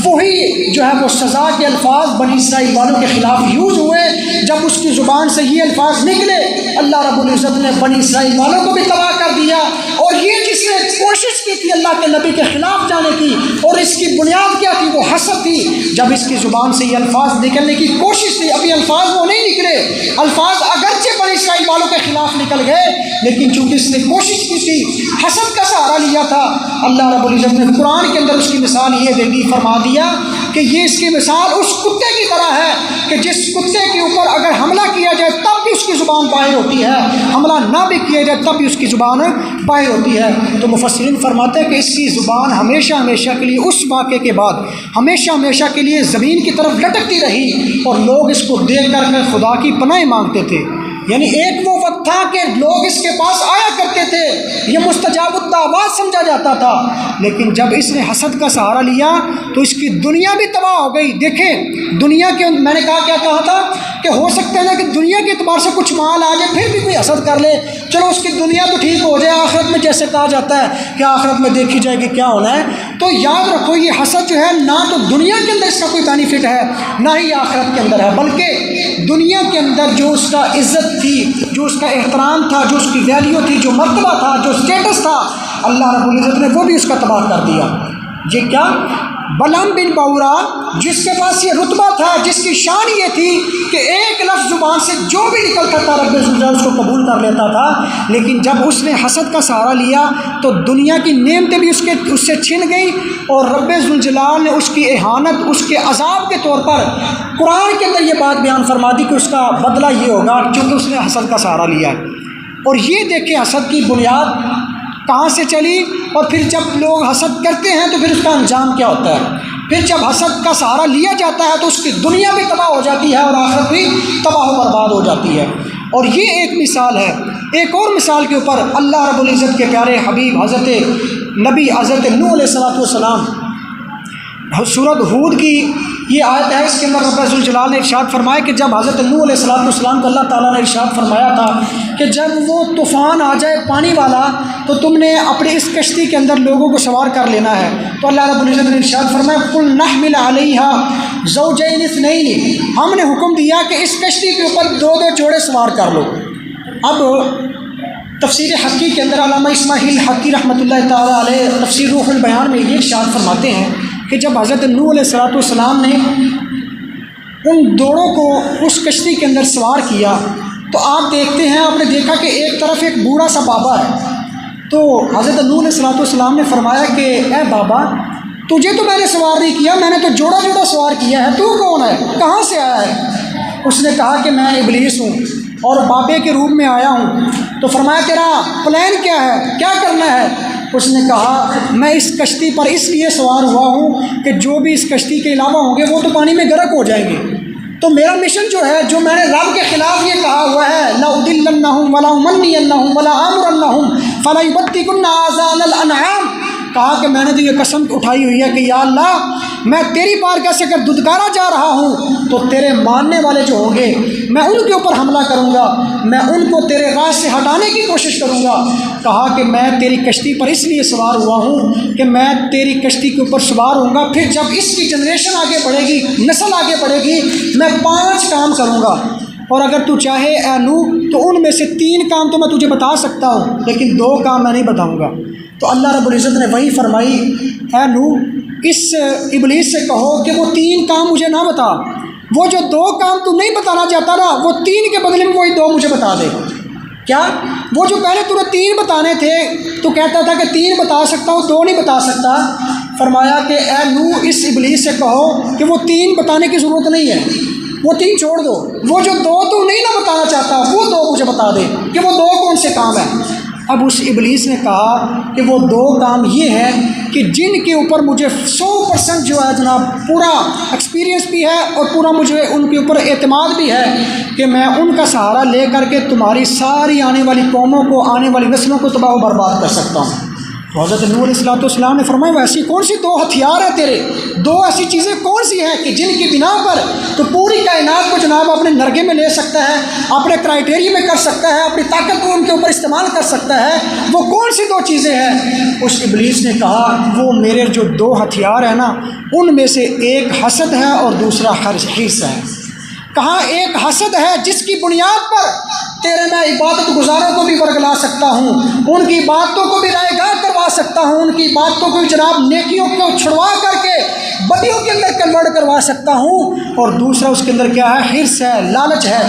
وہی جو ہے وہ سزا کے الفاظ بنی اسرائیل والوں کے خلاف یوز ہوئے۔ جب اس کی زبان سے یہ الفاظ نکلے، اللہ رب العزت نے بنی اسرائیل والوں کو بھی تباہ کر دیا، اور یہ جس نے کوشش کی تھی اللہ کے نبی کے خلاف جانے کی، اور اس کی بنیاد کیا تھی، وہ حسد تھی۔ جب اس کی زبان سے یہ الفاظ نکلنے کی کوشش تھی، ابھی الفاظ وہ نہیں نکلے، الفاظ اگرچہ بنی اسرائیل والوں کے خلاف نکل گئے، لیکن چونکہ اس نے کوشش کی تھی، حسد کا سہارا لیا تھا، اللہ رب العزت نے قرآن کے اندر اس کی مثال یہ دے دی، فرما دیا کہ یہ اس کی مثال اس کتے کی طرح ہے کہ جس کتے کے اوپر اگر حملہ کیا جائے تب بھی اس کی زبان باہر ہوتی ہے، حملہ نہ بھی کیا جائے تب بھی اس کی زبان باہر ہوتی ہے۔ تو مفسرین فرماتے ہیں کہ اس کی زبان ہمیشہ ہمیشہ کے لیے، اس واقعے کے بعد ہمیشہ ہمیشہ کے لیے زمین کی طرف لٹکتی رہی، اور لوگ اس کو دیکھ کر کے خدا کی پناہ مانگتے تھے۔ یعنی ایک وہ وقت تھا کہ لوگ اس کے پاس آیا کرتے تھے، یہ مستجاب الدعوات سمجھا جاتا تھا، لیکن جب اس نے حسد کا سہارا لیا تو اس کی دنیا بھی تباہ ہو گئی۔ دیکھیں دنیا کے، میں نے کیا کہا تھا کہ ہو سکتا ہے نا کہ دنیا کے اعتبار سے کچھ مال آ جائے پھر بھی کوئی حسد کر لے، چلو اس کی دنیا تو ٹھیک ہو جائے، آخرت میں جیسے کہا جاتا ہے کہ آخرت میں دیکھی جائے گی کیا ہونا ہے۔ تو یاد رکھو یہ حسد جو ہے نہ تو دنیا کے اندر اس کا کوئی بینیفٹ ہے، نہ ہی آخرت کے اندر ہے، بلکہ دنیا کے اندر جو اس کا عزت تھی، جو اس کا احترام تھا، جو اس کی ویلیو تھی، جو مرتبہ تھا، جو اسٹیٹس تھا، اللہ رب العزت نے وہ بھی اس کا تباہ کر دیا۔ یہ کیا؟ بلعام بن بورہ جس کے پاس یہ رتبہ تھا، جس کی شان یہ تھی کہ ایک لفظ زبان سے جو بھی نکلتا تھا رب العزت اس کو قبول کر لیتا تھا، لیکن جب اس نے حسد کا سہارا لیا تو دنیا کی نعمتیں بھی اس سے چھن گئی، اور رب ذوالجلال نے اس کی اہانت، اس کے عذاب کے طور پر قرآن کے اندر یہ بات بیان فرما دی کہ اس کا بدلہ یہ ہوگا کیونکہ اس نے حسد کا سہارا لیا ہے۔ اور یہ دیکھیں حسد کی بنیاد کہاں سے چلی، اور پھر جب لوگ حسد کرتے ہیں تو پھر اس کا انجام کیا ہوتا ہے۔ پھر جب حسد کا سہارا لیا جاتا ہے تو اس کی دنیا بھی تباہ ہو جاتی ہے اور آخرت بھی تباہ و برباد ہو جاتی ہے۔ اور یہ ایک مثال ہے۔ ایک اور مثال کے اوپر اللہ رب العزت کے پیارے حبیب حضرت نبی حضرت نوح علیہ الصلوۃ والسلام سورۃ ہود کی یہ آیت ہے، اس کے اندر رب ذوالجلال نے ارشاد فرمایا کہ جب حضرت نوح علیہ السلام کو اللہ تعالیٰ نے ارشاد فرمایا تھا کہ جب وہ طوفان آ جائے پانی والا تو تم نے اپنی اس کشتی کے اندر لوگوں کو سوار کر لینا ہے، تو اللہ رب العزت نے ارشاد فرمایا قُلْ نَحْمِلُ عَلَيْهَا زَوْجَيْنِ اثْنَيْنِ، ہم نے حکم دیا کہ اس کشتی کے اوپر دو جوڑے سوار کر لو۔ اب تفسیر حقی کے اندر علامہ اسماعیل حقی رحمۃ اللہ تعالیٰ علیہ تفسیر روح البیان میں یہ ارشاد فرماتے ہیں کہ جب حضرت نوح علیہ السلام نے ان دوڑوں کو اس کشتی کے اندر سوار کیا تو آپ دیکھتے ہیں، آپ نے دیکھا کہ ایک طرف ایک بوڑھا سا بابا ہے، تو حضرت نوح علیہ السلام نے فرمایا کہ اے بابا، تجھے تو میں نے سوار نہیں کیا، میں نے تو جوڑا جوڑا سوار کیا ہے، تو کون ہے، کہاں سے آیا ہے؟ اس نے کہا کہ میں ابلیس ہوں اور بابے کے روپ میں آیا ہوں۔ تو فرمایا تیرا پلان کیا ہے، کیا کرنا ہے؟ اس نے کہا میں اس کشتی پر اس لیے سوار ہوا ہوں کہ جو بھی اس کشتی کے علاوہ ہوں گے وہ تو پانی میں غرق ہو جائیں گے، تو میرا مشن جو ہے، جو میں نے رب کے خلاف یہ کہا ہوا ہے لَأُضِلَّنَّهُمْ وَلَأُمَنِّيَنَّهُمْ وَلَآمُرَنَّهُمْ فَلَيُبَتِّكُنَّ آذَانَ الْأَنْعَامِ، کہا کہ میں نے تو یہ قسم اٹھائی ہوئی ہے کہ یا اللہ میں تیری بارگاہ سے اگر دھتکارا جا رہا ہوں تو تیرے ماننے والے جو ہوں گے میں ان کے اوپر حملہ کروں گا، میں ان کو تیرے راہ سے ہٹانے کی کوشش کروں گا۔ کہا کہ میں تیری کشتی پر اس لیے سوار ہوا ہوں کہ میں تیری کشتی کے اوپر سوار ہوں گا، پھر جب اس کی جنریشن آگے بڑھے گی، نسل آگے بڑھے گی، میں 5 کام کروں گا، اور اگر تو چاہے اے نوح تو ان میں سے 3 کام تو میں تجھے بتا سکتا ہوں لیکن 2 کام میں نہیں بتاؤں گا۔ تو اللہ رب العزت نے وہی فرمائی اے نوح اس ابلیس سے کہو کہ وہ 3 کام مجھے نہ بتا، وہ جو 2 کام تو نہیں بتانا چاہتا نا وہ 3 کے بدلے میں وہی 2 مجھے بتا دے۔ کیا وہ جو پہلے تمہیں 3 بتانے تھے تو کہتا تھا کہ 3 بتا سکتا ہوں 2 نہیں بتا سکتا، فرمایا کہ اے نوح اس ابلیس سے کہو کہ وہ 3 بتانے کی ضرورت نہیں ہے، وہ 3 چھوڑ دو، وہ جو 2 تو نہیں نہ بتانا چاہتا وہ 2 مجھے بتا دے کہ وہ 2 کون سے کام ہیں۔ اب اس ابلیس نے کہا کہ وہ 2 کام یہ ہیں کہ جن کے اوپر مجھے 100% جو ہے جناب پورا ایکسپیرینس بھی ہے اور پورا مجھے ان کے اوپر اعتماد بھی ہے کہ میں ان کا سہارا لے کر کے تمہاری ساری آنے والی قوموں کو، آنے والی نسلوں کو تباہ و برباد کر سکتا ہوں۔ تو حضرت نوح علیہ السلام نے فرمایا وہ ایسی کون سی 2 ہتھیار ہیں تیرے، 2 ایسی چیزیں کون سی ہیں کہ جن کی بنا پر تو پوری کائنات کو جناب اپنے نرگے میں لے سکتا ہے، اپنے کرائٹیریا میں کر سکتا ہے، اپنی طاقت کو ان کے اوپر استعمال کر سکتا ہے، وہ کون سی 2 چیزیں ہیں؟ اس ابلیس نے کہا وہ میرے جو 2 ہتھیار ہیں نا ان میں سے ایک حسد ہے اور دوسرا حرص ہے۔ کہا ایک حسد ہے جس کی بنیاد پر تیرے میں عبادت گزاروں کو بھی ورگلا سکتا ہوں، ان کی باتوں کو بھی رائے گاہ کروا سکتا ہوں، ان کی باتوں کو جناب نیکیوں کو چھڑوا کر کے بدیوں کے اندر کنورٹ کروا سکتا ہوں، اور دوسرا اس کے اندر کیا ہے، حرص ہے، لالچ ہے۔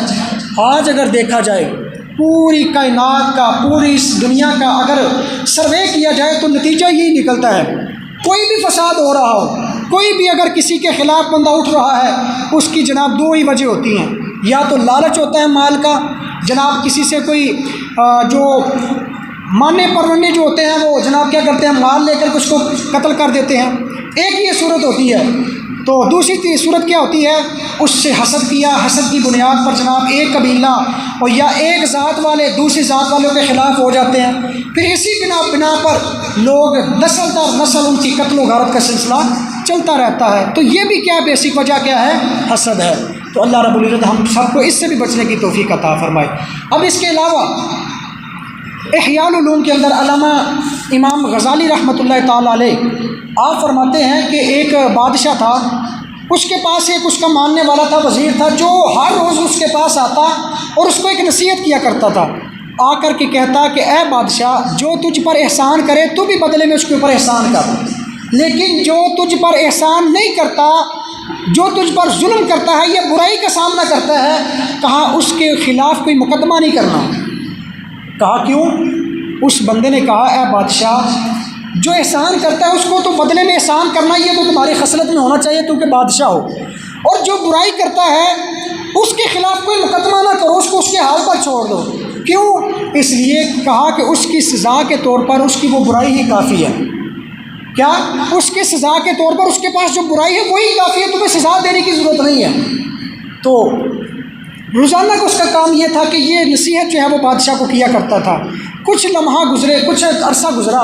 آج اگر دیکھا جائے پوری کائنات کا، پوری اس دنیا کا اگر سروے کیا جائے تو نتیجہ یہی نکلتا ہے، کوئی بھی فساد ہو رہا ہو، کوئی بھی اگر کسی کے خلاف بندہ اٹھ رہا ہے، اس کی جناب 2 ہی وجہ ہوتی ہیں، یا تو لالچ ہوتا ہے مال کا، جناب کسی سے کوئی جو مانے پرمانے جو ہوتے ہیں وہ جناب کیا کرتے ہیں، مال لے کر اس کو قتل کر دیتے ہیں، ایک یہ صورت ہوتی ہے۔ تو دوسری صورت کیا ہوتی ہے، اس سے حسد کیا، حسد کی بنیاد پر جناب ایک قبیلہ اور یا ایک ذات والے دوسری ذات والوں کے خلاف ہو جاتے ہیں، پھر اسی بنا پر لوگ نسل در نسل ان کی قتل و غارت کا سلسلہ چلتا رہتا ہے۔ تو یہ بھی کیا بیسک وجہ کیا ہے، حسد ہے۔ تو اللہ رب العزت ہم سب کو اس سے بھی بچنے کی توفیق عطا فرمائے۔ اب اس کے علاوہ احیاء العلوم کے اندر علامہ امام غزالی رحمۃ اللہ تعالیٰ علیہ آپ فرماتے ہیں کہ ایک بادشاہ تھا، اس کے پاس ایک اس کا ماننے والا تھا، وزیر تھا، جو ہر روز اس کے پاس آتا اور اس کو ایک نصیحت کیا کرتا تھا، آ کر کے کہتا کہ اے بادشاہ جو تجھ پر احسان کرے تو بھی بدلے میں اس کے اوپر احسان کر، لیکن جو تجھ پر احسان نہیں کرتا، جو تجھ پر ظلم کرتا ہے یا برائی کا سامنا کرتا ہے، کہا اس کے خلاف کوئی مقدمہ نہیں کرنا۔ کہا کیوں؟ اس بندے نے کہا اے بادشاہ جو احسان کرتا ہے اس کو تو بدلے میں احسان کرنا، یہ تو تمہاری خصلت میں ہونا چاہیے تو کہ بادشاہ ہو، اور جو برائی کرتا ہے اس کے خلاف کوئی مقدمہ نہ کرو، اس کو اس کے حال پر چھوڑ دو۔ کیوں؟ اس لیے کہا کہ اس کی سزا کے طور پر اس کی وہ برائی ہی کافی ہے۔ کیا؟ اس کے سزا کے طور پر اس کے پاس جو برائی ہے وہی کافی ہے، تمہیں سزا دینے کی ضرورت نہیں ہے۔ تو روزانہ کا اس کا کام یہ تھا کہ یہ نصیحت جو ہے وہ بادشاہ کو کیا کرتا تھا۔ کچھ لمحہ گزرے، کچھ عرصہ گزرا،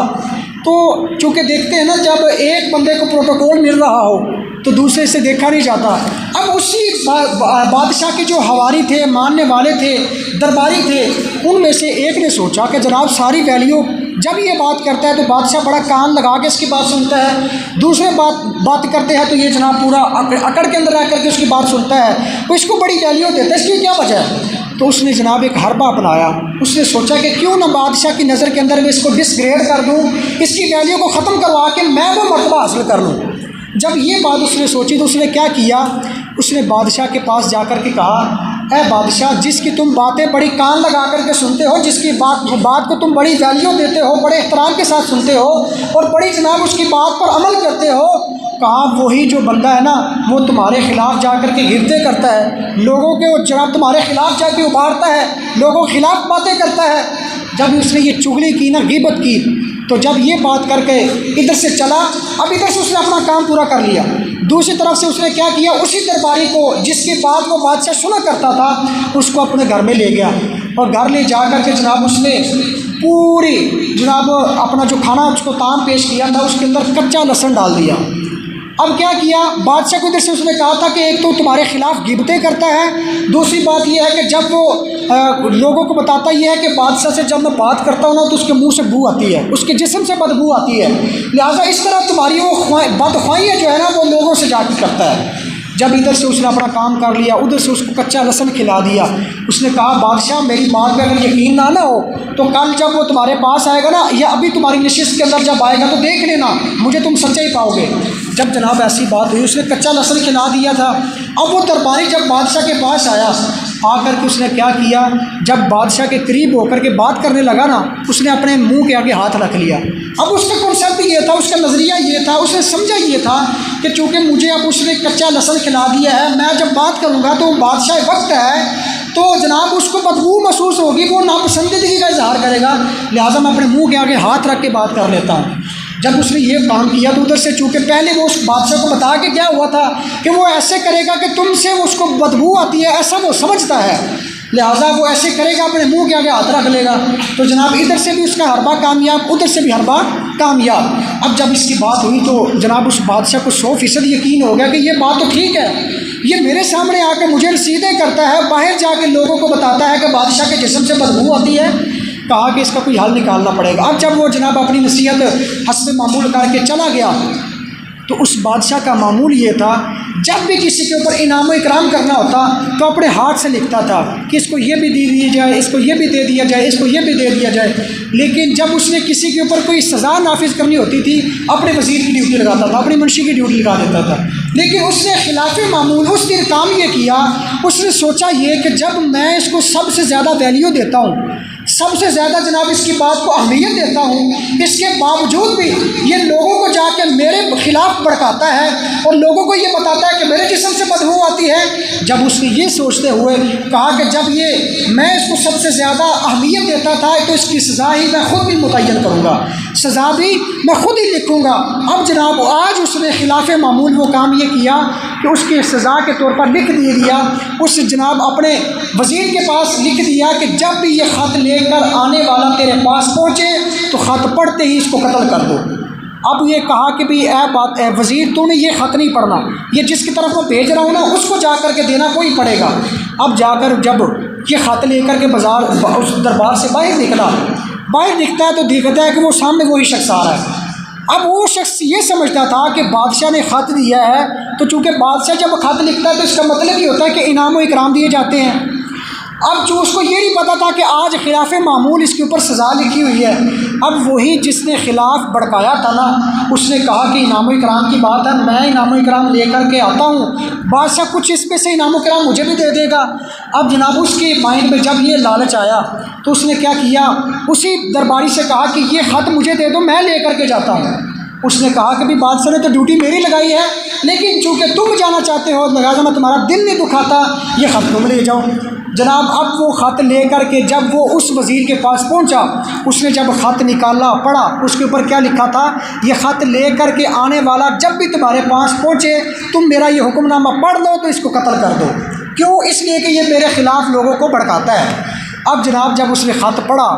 تو چونکہ دیکھتے ہیں نا جب ایک بندے کو پروٹوکول مل رہا ہو تو دوسرے سے دیکھا نہیں جاتا۔ اب اسی بادشاہ کے جو حواری تھے، ماننے والے تھے، درباری تھے، ان میں سے ایک نے سوچا کہ جناب ساری ویلیو جب یہ بات کرتا ہے تو بادشاہ بڑا کان لگا کے اس کی بات سنتا ہے، دوسرے بات کرتے ہیں تو یہ جناب پورا اکڑ کے اندر رہ کر کے اس کی بات سنتا ہے، تو اس کو بڑی ویلیو دیتا ہے، اس کی کیا وجہ ہے؟ تو اس نے جناب ایک حربہ اپنایا۔ اس نے سوچا کہ کیوں نہ بادشاہ کی نظر کے اندر میں اس کو ڈسگریڈ کر دوں، اس کی ویلیو کو ختم کروا کے میں وہ مرتبہ حاصل کر لوں۔ جب یہ بات اس نے سوچی تو اس نے کیا کیا، اس نے بادشاہ کے پاس جا کر کے کہا، اے بادشاہ، جس کی تم باتیں بڑی کان لگا کر کے سنتے ہو، جس کی بات کو تم بڑی ویلیو دیتے ہو، بڑے احترام کے ساتھ سنتے ہو اور بڑی جناب اس کی بات پر عمل کرتے ہو، کہا وہی جو بندہ ہے نا وہ تمہارے خلاف جا کر کے گرتے کرتا ہے، لوگوں کے وہ جناب تمہارے خلاف جا کے ابھارتا ہے، لوگوں کے خلاف باتیں کرتا ہے۔ جب اس نے یہ چغلی کی نا، غیبت کی، تو جب یہ بات کر کے ادھر سے چلا، اب ادھر سے اس نے اپنا کام پورا کر لیا، دوسری طرف سے اس نے کیا کیا، اسی درباری کو جس کی بات کو بادشاہ سنا کرتا تھا اس کو اپنے گھر میں لے گیا، اور گھر لے جا کر کے جناب اس نے پوری جناب اپنا جو کھانا اس کو طعام پیش کیا تھا اس کے اندر کچا لہسن ڈال دیا۔ اب کیا کیا، بادشاہ کو ادھر سے اس نے کہا تھا کہ ایک تو تمہارے خلاف غیبتیں کرتا ہے، دوسری بات یہ ہے کہ جب وہ لوگوں کو بتاتا یہ ہے کہ بادشاہ سے جب میں بات کرتا ہوں نا تو اس کے منہ سے بو آتی ہے، اس کے جسم سے بدبو آتی ہے، لہٰذا اس طرح تمہاری وہ بدخواہیاں جو ہے نا وہ لوگوں سے جا کے کرتا ہے۔ جب ادھر سے اس نے اپنا کام کر لیا، ادھر سے اس کو کچا لہسن کھلا دیا، اس نے کہا بادشاہ میری بات پہ اگر یقین نہ ہو تو کل جب وہ تمہارے پاس آئے گا نا، یا ابھی تمہاری نشست کے اندر جب آئے گا تو دیکھ لینا، مجھے تم سچا ہی پاؤ گے۔ جب جناب ایسی بات ہوئی، اس نے کچا لہسن کھلا دیا تھا۔ اب وہ درباری جب بادشاہ کے پاس آیا، آ کر کے اس نے کیا کیا، جب بادشاہ کے قریب ہو کر کے بات کرنے لگا نا، اس نے اپنے منہ کے آگے ہاتھ رکھ لیا۔ اب اس کا کنسیپٹ یہ تھا، اس کا نظریہ یہ تھا، اس نے سمجھا یہ تھا کہ چونکہ مجھے اب اس نے کچا لہسن کھلا دیا ہے، میں جب بات کروں گا تو بادشاہ وقت ہے تو جناب اس کو بدبو محسوس ہوگی، وہ ناپسندیدگی کا اظہار کرے گا، لہٰذا میں اپنے منہ کے آگے ہاتھ رکھ کے بات کر لیتا ہوں۔ جب اس نے یہ کام کیا تو ادھر سے چونکہ پہلے وہ اس بادشاہ کو بتا کے کیا ہوا تھا کہ وہ ایسے کرے گا کہ تم سے اس کو بدبو آتی ہے، ایسا وہ سمجھتا ہے، لہٰذا وہ ایسے کرے گا، اپنے منہ کے آگے ہاتھ رکھ لے گا۔ تو جناب ادھر سے بھی اس کا حربہ کامیاب، ادھر سے بھی حربہ کامیاب۔ اب جب اس کی بات ہوئی تو جناب اس بادشاہ کو 100% یقین ہو گیا کہ یہ بات تو ٹھیک ہے، یہ میرے سامنے آ کے مجھے رسیدیں کرتا ہے، باہر جا کے لوگوں کو بتاتا ہے کہ بادشاہ کے جسم سے بدبو آتی ہے، کہا کہ اس کا کوئی حل نکالنا پڑے گا۔ اب جب وہ جناب اپنی نصیحت حسب معمول کر کے چلا گیا تو اس بادشاہ کا معمول یہ تھا، جب بھی کسی کے اوپر انعام و اکرام کرنا ہوتا تو اپنے ہاتھ سے لکھتا تھا کہ اس کو یہ بھی دے دیا جائے، اس کو یہ بھی دے دیا جائے، اس کو یہ بھی دے دیا جائے۔ لیکن جب اس نے کسی کے اوپر کوئی سزا نافذ کرنی ہوتی تھی، اپنے وزیر کی ڈیوٹی لگاتا تھا، اپنی منشی کی ڈیوٹی لگا دیتا تھا۔ لیکن اس نے خلاف معمول اس دن کام یہ کیا، اس نے سوچا یہ کہ جب میں اس کو سب سے زیادہ ویلیو دیتا ہوں، سب سے زیادہ جناب اس کی بات کو اہمیت دیتا ہوں، اس کے باوجود بھی یہ لوگوں کو جا کے میرے خلاف بھڑکاتا ہے اور لوگوں کو یہ بتاتا ہے کہ میرے جسم سے بدبو آتی ہے۔ جب اس نے یہ سوچتے ہوئے کہا کہ جب یہ میں اس کو سب سے زیادہ اہمیت دیتا تھا تو اس کی سزا ہی میں خود بھی متعین کروں گا، سزا بھی میں خود ہی لکھوں گا۔ اب جناب آج اس نے خلاف معمول وہ کام یہ کیا کہ اس کی سزا کے طور پر لکھ دیا، اس جناب اپنے وزیر کے پاس لکھ دیا کہ جب بھی یہ خط لے کر آنے والا تیرے پاس پہنچے تو خط پڑھتے ہی اس کو قتل کر دو۔ اب یہ کہا کہ بھی اے وزیر، تو نے یہ خط نہیں پڑھنا، یہ جس کی طرف میں بھیج رہا ہوں نا اس کو جا کر کے دینا کوئی پڑے گا۔ اب جا کر جب یہ خط لے کر کے اس دربار سے باہر نکلا، باہر نکلتا ہے تو دیکھتا ہے کہ وہ سامنے وہی شخص آ رہا ہے۔ اب وہ شخص یہ سمجھتا تھا کہ بادشاہ نے خط دیا ہے، تو چونکہ بادشاہ جب خط لکھتا ہے تو اس کا مطلب یہ ہوتا ہے کہ انعام و اکرام دیے جاتے ہیں۔ اب جو اس کو یہ نہیں پتا تھا کہ آج خلاف معمول اس کے اوپر سزا لکھی ہوئی ہے۔ اب وہی جس نے خلاف بڑکایا تھا نا، اس نے کہا کہ انعام و اکرام کی بات ہے، میں انعام و اکرام لے کر کے آتا ہوں، بادشاہ کچھ اس میں سے انعام و اکرام مجھے بھی دے دے گا۔ اب جناب اس کے مائنڈ میں جب یہ لالچ آیا تو اس نے کیا کیا، اسی درباری سے کہا کہ یہ خط مجھے دے دو، میں لے کر کے جاتا ہوں۔ اس نے کہا کہ بھی بادشاہ نے تو ڈیوٹی میری لگائی ہے، لیکن چونکہ تم جانا چاہتے ہو لہٰذا میں تمہارا دل نہیں دکھاتا، یہ خط تم لے جاؤ۔ جناب اب وہ خط لے کر کے جب وہ اس وزیر کے پاس پہنچا، اس نے جب خط نکالا پڑھا، اس کے اوپر کیا لکھا تھا، یہ خط لے کر کے آنے والا جب بھی تمہارے پاس پہنچے تم میرا یہ حکم نامہ پڑھ لو تو اس کو قتل کر دو۔ کیوں؟ اس لیے کہ یہ میرے خلاف لوگوں کو بھڑکاتا ہے۔ اب جناب جب اس نے خط پڑھا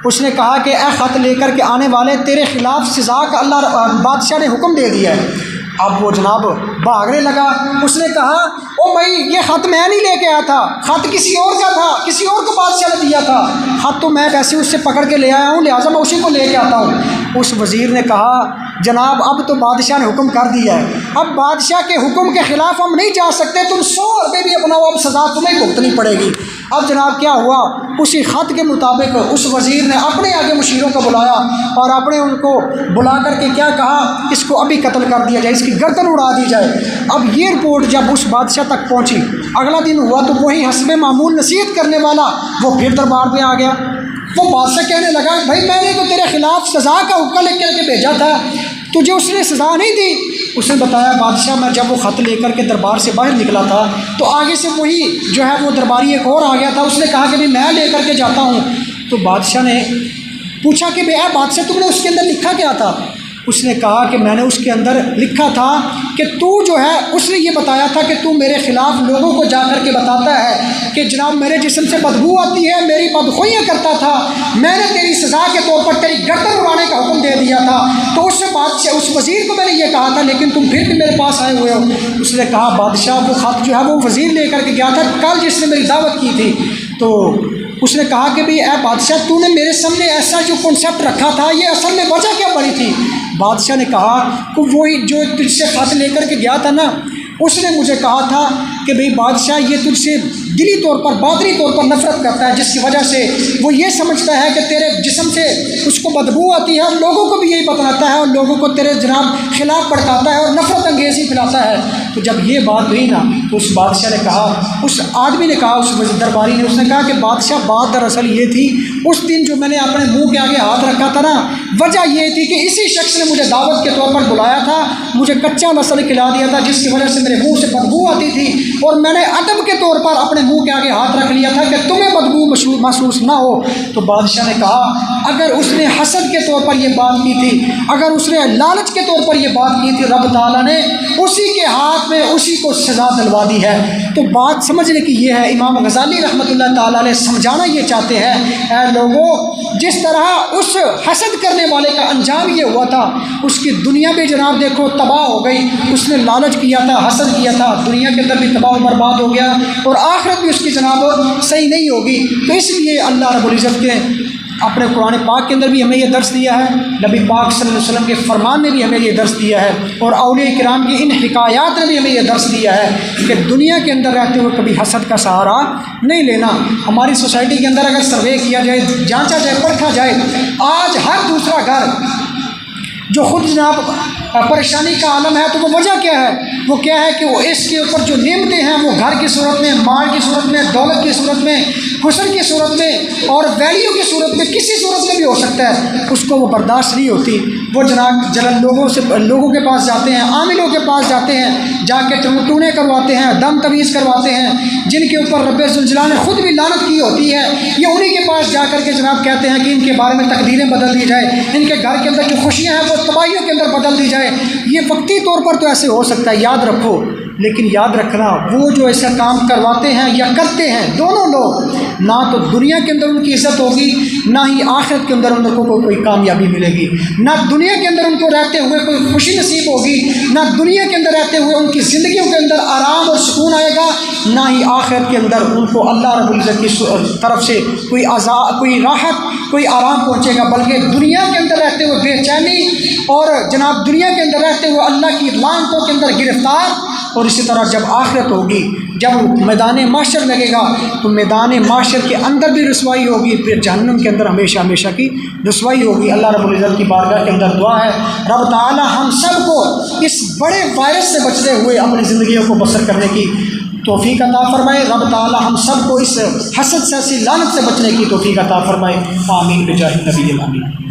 اس نے کہا کہ اے خط لے کر کے آنے والے، تیرے خلاف سزا کا اللہ بادشاہ نے حکم دے دیا ہے۔ اب وہ جناب بھاگنے لگا۔ اس نے کہا او بھائی یہ خط میں نہیں لے کے آیا تھا، خط کسی اور کا تھا، کسی اور کو بادشاہ نے دیا تھا، خط تو میں ویسے اس سے پکڑ کے لے آیا ہوں، لہٰذا میں اسی کو لے کے آتا ہوں۔ اس وزیر نے کہا جناب اب تو بادشاہ نے حکم کر دیا ہے، اب بادشاہ کے حکم کے خلاف ہم نہیں جا سکتے، تم 100 روپے بھی اپناؤ، اب سزا تمہیں بھگتنی پڑے گی۔ اب جناب کیا ہوا، اسی خط کے مطابق اس وزیر نے اپنے آگے مشیروں کو بلایا اور اپنے ان کو بلا کر کے کیا کہا، اس کو ابھی قتل کر دیا جائے، اس کی گردن اڑا دی جائے۔ اب یہ رپورٹ جب اس بادشاہ تک پہنچی، اگلا دن ہوا تو وہی حسب معمول نصیحت کرنے والا وہ پھر دربار پہ آ گیا۔ وہ بادشاہ کہنے لگا بھائی میں نے تو تیرے خلاف سزا کا حکم لے کر کے بھیجا تھا، تجھے اس نے سزا نہیں دی۔ اس نے بتایا بادشاہ میں جب وہ خط لے کر کے دربار سے باہر نکلا تھا تو آگے سے وہی جو ہے وہ درباری ایک اور آ گیا تھا، اس نے کہا کہ میں لے کر کے جاتا ہوں۔ تو بادشاہ نے پوچھا کہ بھئی بادشاہ تم نے اس کے اندر لکھا کیا تھا؟ اس نے کہا کہ میں نے اس کے اندر لکھا تھا کہ تو جو ہے، اس نے یہ بتایا تھا کہ تو میرے خلاف لوگوں کو جا کر کے بتاتا ہے کہ جناب میرے جسم سے بدبو آتی ہے، میری بدخوئیاں کرتا تھا، میں نے تیری سزا کے طور پر تیری گردن اڑانے کا حکم دے دیا تھا، تو اس سے بادشاہ اس وزیر کو میں نے یہ کہا تھا لیکن تم پھر بھی میرے پاس آئے ہوئے ہو۔ اس نے کہا بادشاہ وہ خط جو ہے وہ وزیر لے کر کے گیا تھا کل جس نے میری دعوت کی تھی۔ تو اس نے کہا کہ بھئی اے بادشاہ تو نے میرے سامنے ایسا جو کنسیپٹ رکھا تھا یہ اصل میں وجہ کیا پڑی تھی؟ بادشاہ نے کہا کہ وہی جو تجھ سے خط لے کر کے گیا تھا نا، اس نے مجھے کہا تھا کہ بھئی بادشاہ یہ تجھ سے دلی طور پر باطنی طور پر نفرت کرتا ہے، جس کی وجہ سے وہ یہ سمجھتا ہے کہ تیرے جسم سے اس کو بدبو آتی ہے اور لوگوں کو بھی یہی بتاتا ہے اور لوگوں کو تیرے جناب خلاف بھڑکاتا ہے اور نفرت انگیزی پھیلاتا ہے۔ تو جب یہ بات ہوئی نا تو اس بادشاہ نے کہا، اس آدمی نے کہا، اس درباری نے، اس نے کہا کہ بادشاہ بات دراصل یہ تھی اس دن جو میں نے اپنے منہ کے آگے ہاتھ رکھا تھا نا، وجہ یہ تھی کہ اسی شخص نے مجھے دعوت کے طور پر بلایا تھا، مجھے کچا لسن کھلا دیا تھا جس کی وجہ سے میرے منہ سے بدبو آتی تھی، اور میں نے ادب کے طور پر اپنے منہ کے آگے ہاتھ رکھ لیا تھا کہ تمہیں بدبو محسوس نہ ہو۔ تو بادشاہ نے کہا اگر اس نے حسد کے طور پر یہ بات کی تھی، اگر اس نے لالچ کے طور پر یہ بات کی تھی، رب تعالیٰ نے اسی کے ہاتھ میں اسی کو سزا دلوا دی ہے۔ تو بات سمجھنے کی یہ ہے، امام غزالی رحمۃ اللہ تعالیٰ علیہ سمجھانا یہ چاہتے ہیں اے لوگوں، جس طرح اس حسد کرنے والے کا انجام یہ ہوا تھا، اس کی دنیا بھی جناب دیکھو تباہ ہو گئی، اس نے لالچ کیا تھا، حسد کیا تھا، دنیا کے اندر بھی تباہ و برباد ہو گیا اور آخرت بھی اس کی جناب صحیح نہیں ہوگی۔ تو اس لیے اللہ رب العزت کے اپنے قرآن پاک کے اندر بھی ہمیں یہ درس دیا ہے، نبی پاک صلی اللہ علیہ وسلم کے فرمان نے بھی ہمیں یہ درس دیا ہے، اور اولیاء کرام کی ان حکایات نے بھی ہمیں یہ درس دیا ہے کہ دنیا کے اندر رہتے ہوئے کبھی حسد کا سہارا نہیں لینا۔ ہماری سوسائٹی کے اندر اگر سروے کیا جائے، جانچا جائے، پرکھا جائے، آج ہر دوسرا گھر جو خود جناب پریشانی کا عالم ہے، تو وہ وجہ کیا ہے؟ وہ کیا ہے کہ وہ اس کے اوپر جو نعمتیں ہیں وہ گھر کی صورت میں، مال کی صورت میں، دولت کی صورت میں، حسن کی صورت میں اور ویلیو کی صورت میں، کسی صورت میں بھی ہو سکتا ہے، اس کو وہ برداشت نہیں ہوتی۔ وہ جناب جلن لوگوں کے پاس جاتے ہیں، عاملوں کے پاس جاتے ہیں، جا کے ٹونے کرواتے ہیں، دم تویز کرواتے ہیں، جن کے اوپر رب ذوالجلال نے خود بھی لعنت کی ہوتی ہے، یہ انہی کے پاس جا کر کے جناب کہتے ہیں کہ ان کے بارے میں تقدیریں بدل دی جائے، ان کے گھر کے اندر جو خوشیاں ہیں وہ تباہیوں کے اندر بدل دی جائے۔ یہ وقتی طور پر تو ایسے ہو سکتا ہے، یاد رکھو، لیکن یاد رکھنا وہ جو ایسا کام کرواتے ہیں یا کرتے ہیں دونوں لوگ، نہ تو دنیا کے اندر ان کی عزت ہوگی، نہ ہی آخرت کے اندر ان کو کوئی کامیابی ملے گی۔ نہ دنیا کے اندر ان کو رہتے ہوئے کوئی خوشی نصیب ہوگی، نہ دنیا کے اندر رہتے ہوئے ان کی زندگیوں کے اندر آرام اور سکون آئے گا، نہ ہی آخرت کے اندر ان کو اللہ رب العزت کی طرف سے کوئی راحت، کوئی آرام پہنچے گا، بلکہ دنیا کے اندر رہتے ہوئے بے چینی اور جناب دنیا کے اندر رہتے ہوئے اللہ کی لعنتوں کے اندر گرفتار۔ اور اسی طرح جب آخرت ہوگی، جب میدان معاشر لگے گا، تو میدان معاشر کے اندر بھی رسوائی ہوگی، پھر جہنم کے اندر ہمیشہ ہمیشہ کی رسوائی ہوگی۔ اللہ رب العزت کی بارگاہ کے اندر دعا ہے رب تعالی ہم سب کو اس بڑے وائرس سے بچتے ہوئے اپنی زندگیوں کو بسر کرنے کی توفیق عطا فرمائے۔ رب تعالی ہم سب کو اس حسد سے، ایسی لعنت سے بچنے کی توفیق عطا فرمائے۔ آمین بجاہ نبی الامین۔